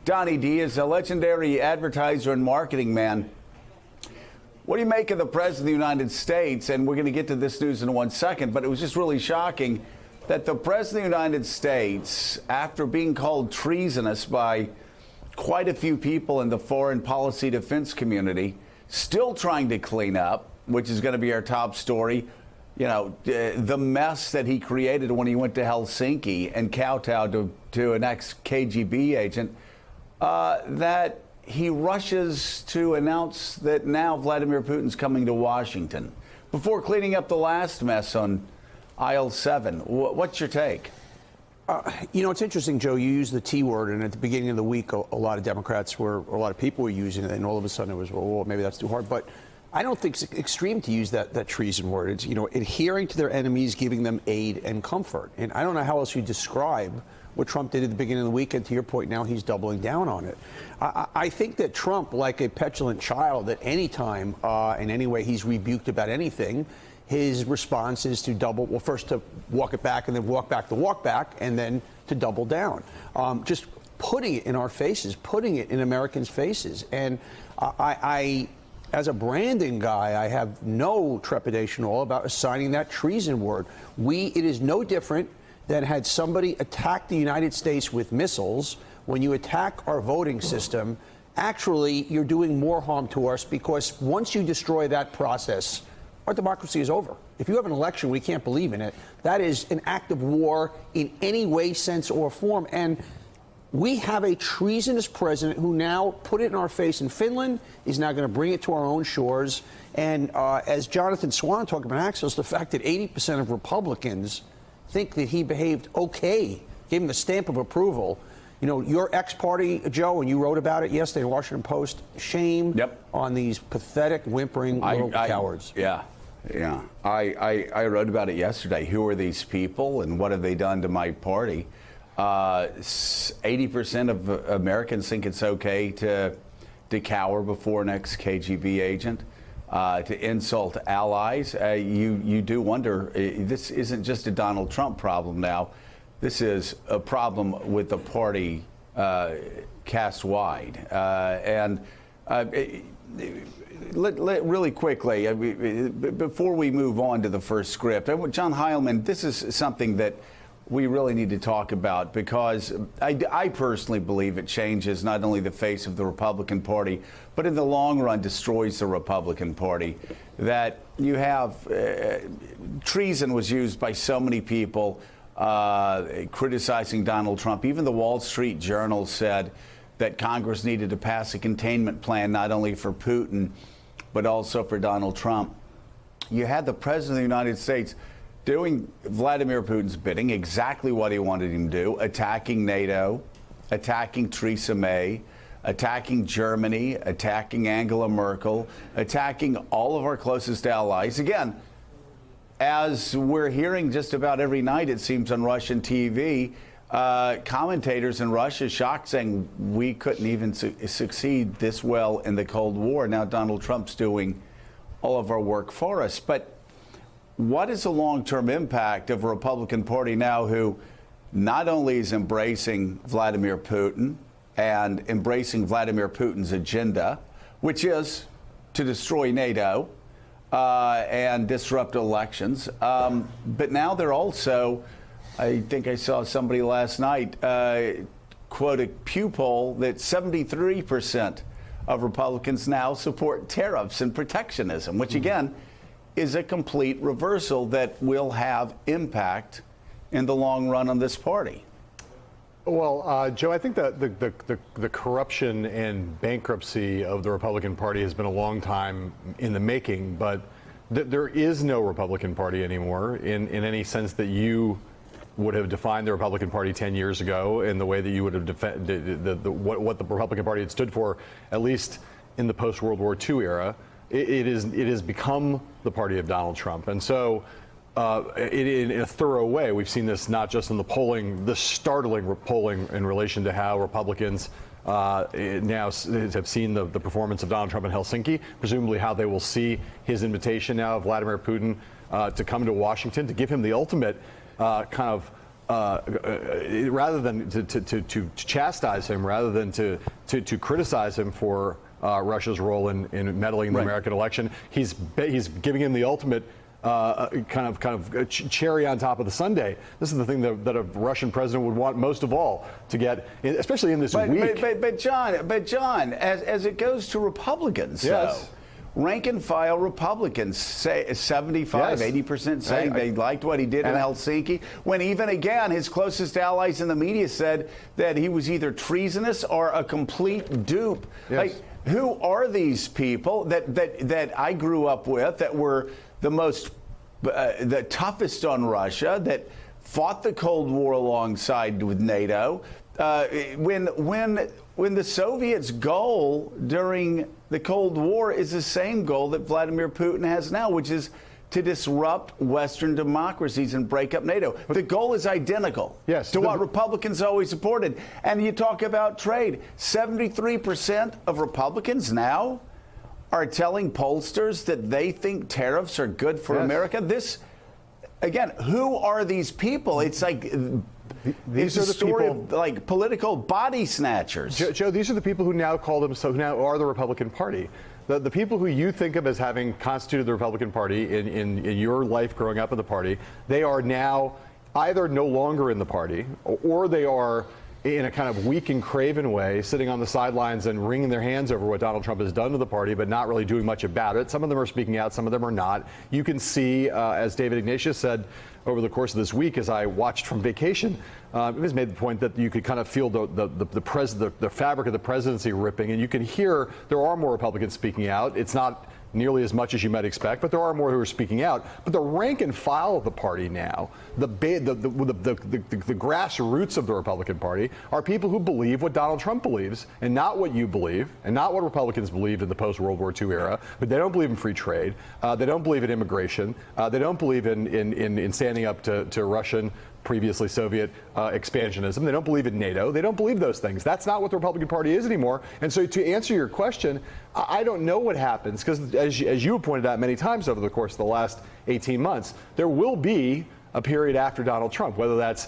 Donnie D is a legendary advertiser and marketing man. What do you make of the President of the United States? And we're going to get to this news in 1 second, but it was just really shocking that the President of the United States, after being called treasonous by quite a few people in the foreign policy defense community, still trying to clean up, which is going to be our top story. You know, the mess that he created when he went to Helsinki and kowtowed to an ex-KGB agent, that he rushes to announce that now Vladimir Putin's coming to Washington before cleaning up the last mess on aisle 7. What's your take? You know, it's interesting, Joe, you used the T word, and at the beginning of the week, a lot of Democrats a lot of people were using it, and all of a sudden it was, well, maybe that's too hard. But I don't think it's extreme to use that treason word. It's, you know, adhering to their enemies, giving them aid and comfort. And I don't know how else you describe what Trump did at the beginning of the week, and to your point, now he's doubling down on it. I think that Trump, like a petulant child, at any time, in any way he's rebuked about anything, his response is to first to walk it back, and then walk back, and then to double down. Just putting it in our faces, putting it in Americans' faces. And I as a branding guy, I have no trepidation at all about assigning that treason word. It is no different than had somebody attack the United States with missiles. When you attack our voting system, actually, you're doing more harm to us, because once you destroy that process, our democracy is over. If you have an election, we can't believe in it. That is an act of war in any way, sense, or form. And we have a treasonous president who now put it in our face in Finland, is now going to bring it to our own shores. And as Jonathan Swan talked about Axios, the fact that 80% of Republicans think that he behaved okay, gave him the stamp of approval. You know, your ex-party, Joe, and you wrote about it yesterday in the Washington Post, shame on these pathetic, whimpering little cowards. Yeah. I wrote about it yesterday. Who are these people, and what have they done to my party? 80% of Americans think it's okay to cower before an ex-KGB agent, to insult allies. You do wonder, this isn't just a Donald Trump problem now. This is a problem with the party cast wide. Really quickly, before we move on to the first script, John Heilemann, this is something that we really need to talk about, because I personally believe it changes not only the face of the Republican Party, but in the long run destroys the Republican Party. That you have treason was used by so many people criticizing Donald Trump. Even the Wall Street Journal said that Congress needed to pass a containment plan not only for Putin, but also for Donald Trump. You had the President of the United States doing Vladimir Putin's bidding, exactly what he wanted him to do, attacking NATO, attacking Theresa May, attacking Germany, attacking Angela Merkel, attacking all of our closest allies. Again, as we're hearing just about every night, it seems, on Russian TV, commentators in Russia shocked, saying we couldn't even succeed this well in the Cold War. Now Donald Trump's doing all of our work for us. But what is the long-term impact of a Republican Party now who not only is embracing Vladimir Putin and embracing Vladimir Putin's agenda, which is to destroy NATO and disrupt elections, but now they're also, I think I saw somebody last night quote a Pew poll that 73% of Republicans now support tariffs and protectionism, which again is a complete reversal that will have impact in the long run on this party. Well, Joe, I think that the corruption and bankruptcy of the Republican Party has been a long time in the making, but there is no Republican Party anymore in any sense that you would have defined the Republican Party 10 years ago, in the way that you would have defined what the Republican Party had stood for, at least in the post-World War II era. It has become the party of Donald Trump. And so in a thorough way, we've seen this not just in the polling, the startling polling in relation to how Republicans now have seen the performance of Donald Trump in Helsinki, presumably how they will see his invitation now of Vladimir Putin to come to Washington to give him the ultimate kind of rather than to chastise him, rather than to criticize him for Russia's role in meddling in the American election, he's giving him the ultimate kind of cherry on top of the sundae. This is the thing that a Russian president would want most of all to get, especially in this week. But John, as it goes to Republicans, yes. Rank and file Republicans say 75, Yes. 80% saying they liked what he did in Helsinki, when even again his closest allies in the media said that he was either treasonous or a complete dupe. Yes. Like, who are these people that I grew up with, that were the toughest on Russia, that fought the Cold War alongside with NATO? When the Soviets' goal during the Cold War is the same goal that Vladimir Putin has now, which is to disrupt Western democracies and break up NATO. The goal is identical to what Republicans always supported. And you talk about trade. 73% of Republicans now are telling pollsters that they think tariffs are good for America. This, again, who are these people? It's like these are the story people, of like political body snatchers. Joe, these are the people who now who now are the Republican Party. The people who you think of as having constituted the Republican Party in your life growing up in the party, they are now either no longer in the party, or they are in a kind of weak and craven way, sitting on the sidelines and wringing their hands over what Donald Trump has done to the party, but not really doing much about it. Some of them are speaking out, some of them are not. You can see, as David Ignatius said over the course of this week, as I watched from vacation, it was made the point that you could kind of feel the fabric of the presidency ripping, and you can hear there are more Republicans speaking out. It's not nearly as much as you might expect, but there are more who are speaking out. But the rank and file of the party now, the grassroots of the Republican Party, are people who believe what Donald Trump believes, and not what you believe, and not what Republicans believed in the post-World War II era. But they don't believe in free trade. They don't believe in immigration. They don't believe in standing up to Russian, previously Soviet expansionism. They don't believe in NATO. They don't believe those things. That's not what the Republican Party is anymore. And so to answer your question, I don't know what happens, because as you have pointed out many times over the course of the last 18 months, there will be a period after Donald Trump, whether that's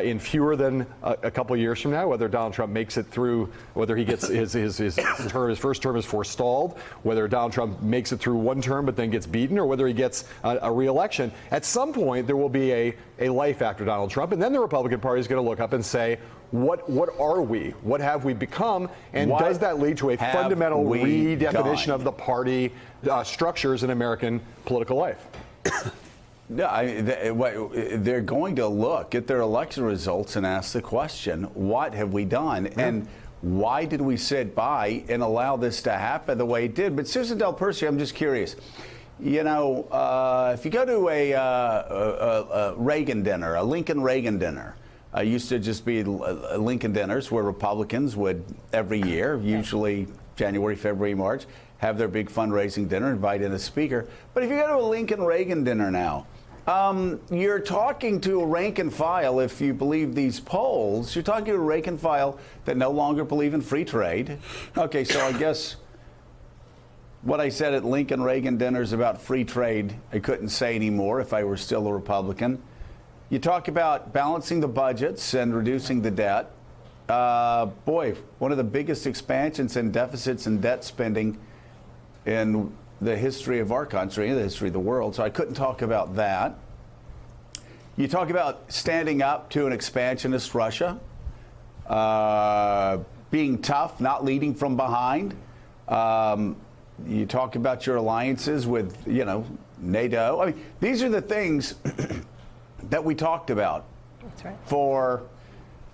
in fewer than a couple of years from now, whether Donald Trump makes it through, whether he gets his first term is forestalled, whether Donald Trump makes it through one term but then gets beaten, or whether he gets a re-election. At some point, there will be a life after Donald Trump, and then the Republican Party is going to look up and say, what are we? What have we become? And does that lead to a fundamental redefinition of the party structures in American political life? No, they're going to look at their election results and ask the question, what have we done? Yeah. And why did we sit by and allow this to happen the way it did? But Susan Del Percio, I'm just curious. You know, if you go to a Reagan dinner, a Lincoln Reagan dinner, used to just be Lincoln dinners where Republicans would every year, usually January, February, March, have their big fundraising dinner, invite in a speaker. But if you go to a Lincoln Reagan dinner now, you're talking to a rank and file, if you believe these polls, you're talking to a rank and file that no longer believe in free trade. Okay, so I guess what I said at Lincoln Reagan dinners about free trade, I couldn't say anymore if I were still a Republican. You talk about balancing the budgets and reducing the debt. Boy, one of the biggest expansions in deficits and debt spending in the history of our country, the history of the world, so I couldn't talk about that. You talk about standing up to an expansionist Russia, being tough, not leading from behind. You talk about your alliances with, NATO. I mean, these are the things that we talked about. That's right. For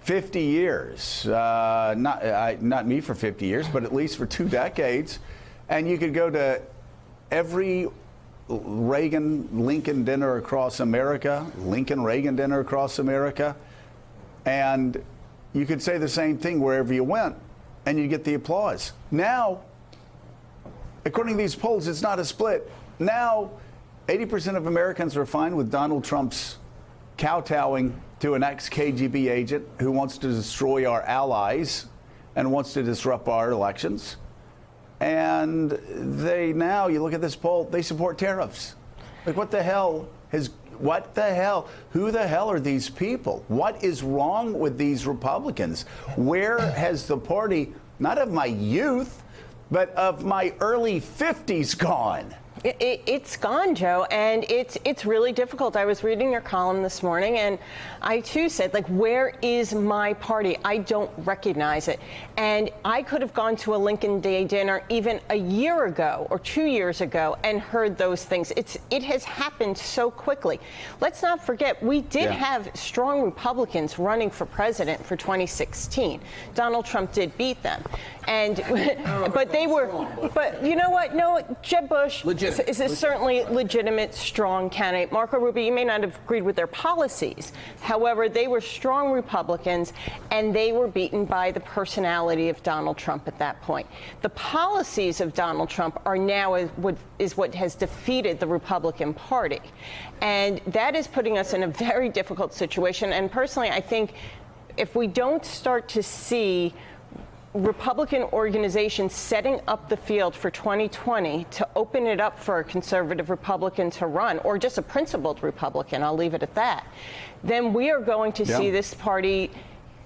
50 years. Not me for 50 years, but at least for 2 decades. And you could go to every Reagan-Lincoln dinner across America, Lincoln-Reagan dinner across America, and you could say the same thing wherever you went, and you get the applause. Now, according to these polls, it's not a split. Now, 80% of Americans are fine with Donald Trump's kowtowing to an ex-KGB agent who wants to destroy our allies and wants to disrupt our elections. And they now, you look at this poll, they support tariffs. Like, what the hell what the hell? Who the hell are these people? What is wrong with these Republicans? Where has the party, not of my youth, but of my early 50s gone? It's gone, Joe, and it's really difficult. I was reading your column this morning, and I too said, like, where is my party? I don't recognize it. And I could have gone to a Lincoln Day dinner even a year ago or 2 years ago and heard those things. It has happened so quickly. Let's not forget, we did have strong Republicans running for president for 2016. Donald Trump did beat them, and but they were. But you know what? No, Jeb Bush is a certainly legitimate, strong candidate. Marco Rubio, you may not have agreed with their policies. However, they were strong Republicans, and they were beaten by the personality of Donald Trump at that point. The policies of Donald Trump are now what has defeated the Republican Party. And that is putting us in a very difficult situation. And personally, I think if we don't start to see Republican organizations setting up the field for 2020 to open it up for a conservative Republican to run, or just a principled Republican, I'll leave it at that, then we are going to see this party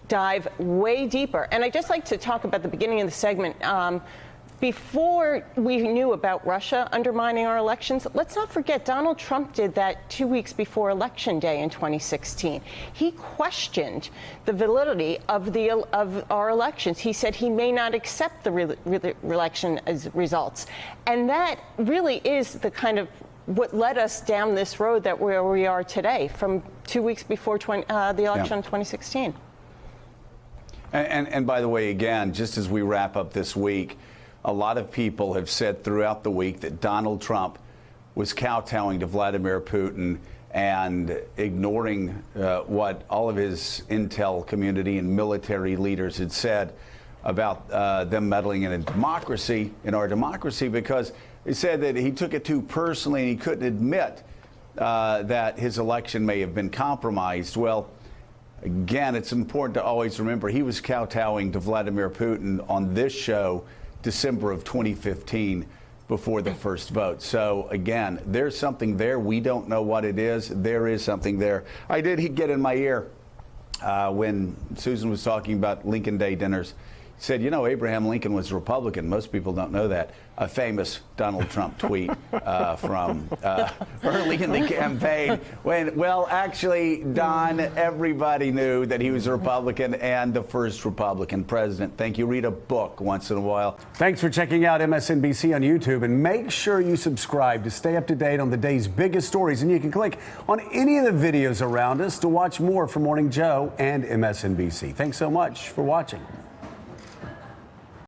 dive way deeper. And I'd just like to talk about the beginning of the segment. Before we knew about Russia undermining our elections, let's not forget Donald Trump did that 2 weeks before Election Day in 2016. He questioned the validity of our elections. He said he may not accept the election as results. And that really is the kind of what led us down this road that where we are today from 2 weeks before the election in 2016. And by the way, again, just as we wrap up this week, a lot of people have said throughout the week that Donald Trump was kowtowing to Vladimir Putin and ignoring what all of his intel community and military leaders had said about them meddling in a democracy, in our democracy, because he said that he took it too personally and he couldn't admit that his election may have been compromised. Well, again, it's important to always remember he was kowtowing to Vladimir Putin on this show December of 2015 before the first vote. So again, there's something there. We don't know what it is. There is something there. I did get in my ear when Susan was talking about Lincoln Day dinners. He said, you know, Abraham Lincoln was a Republican. Most people don't know that. A famous Donald Trump tweet from early in the campaign when, well, actually, Don, everybody knew that he was a Republican and the first Republican president. Thank you. Read a book once in a while. Thanks for checking out MSNBC on YouTube, and make sure you subscribe to stay up to date on the day's biggest stories. And you can click on any of the videos around us to watch more from Morning Joe and MSNBC. Thanks so much for watching.